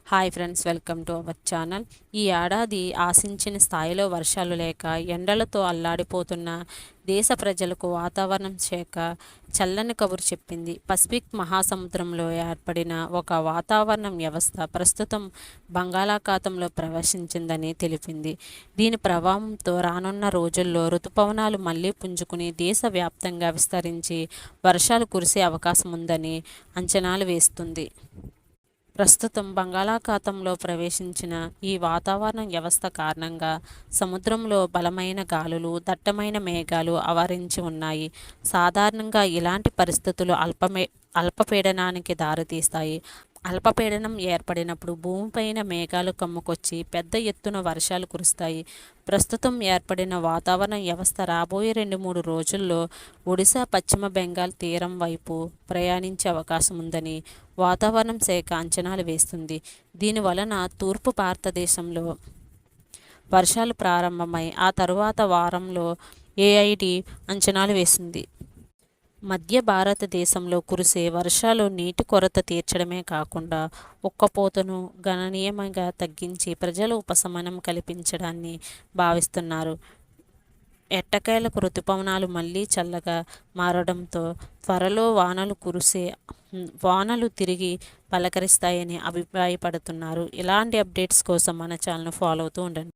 Hi friends, welcome to our channel. ఈ ఏడాది ఆశించిన స్థాయిలో వర్షాలు లేక ఎండలతో అల్లాడిపోతున్న దేశ ప్రజలకు వాతావరణం శాఖ చల్లని కబురు చెప్పింది. పసిఫిక్ మహాసముద్రంలో ఏర్పడిన ఒక వాతావరణ వ్యవస్థ ప్రస్తుతం బంగాళాఖాతంలో ప్రవేశించిందని తెలిపింది. దీని ప్రభావంతో రానున్న రోజుల్లో రుతుపవనాలు మళ్లీ పుంజుకుని దేశవ్యాప్తంగా విస్తరించి వర్షాలు కురిసే అవకాశం ఉందని అంచనాలు వేస్తుంది. ప్రస్తుతం బంగాళాఖాతంలో ప్రవేశించిన ఈ వాతావరణ వ్యవస్థ కారణంగా సముద్రంలో బలమైన గాలులు, దట్టమైన మేఘాలు ఆవరించి ఉన్నాయి. సాధారణంగా ఇలాంటి పరిస్థితులు అల్పపీడనానికి దారితీస్తాయి. అల్పపీడనం ఏర్పడినప్పుడు భూమిపైన మేఘాలు కమ్ముకొచ్చి పెద్ద ఎత్తున వర్షాలు కురుస్తాయి. ప్రస్తుతం ఏర్పడిన వాతావరణ వ్యవస్థ రాబోయే 2-3 రోజుల్లో ఒడిశా, పశ్చిమ బెంగాల్ తీరం వైపు ప్రయాణించే అవకాశం ఉందని వాతావరణ శాఖ అంచనాలు వేస్తుంది. దీనివలన తూర్పు భారతదేశంలో వర్షాలు ప్రారంభమై ఆ తరువాత వారంలో ఏఐడి అంచనాలు వేసింది. మధ్య భారతదేశంలో కురిసే వర్షాలు నీటి కొరత తీర్చడమే కాకుండా ఉక్కపోతను గణనీయంగా తగ్గించి ప్రజలు ఉపశమనం కల్పించడాన్ని భావిస్తున్నారు. ఎట్టకేలకు రుతుపవనాలు మళ్లీ చల్లగా మారడంతో త్వరలో వానలు తిరిగి పలకరిస్తాయని అభిప్రాయపడుతున్నారు. ఇలాంటి అప్డేట్స్ కోసం మన ఛానల్ను ఫాలో అవుతూ ఉండండి.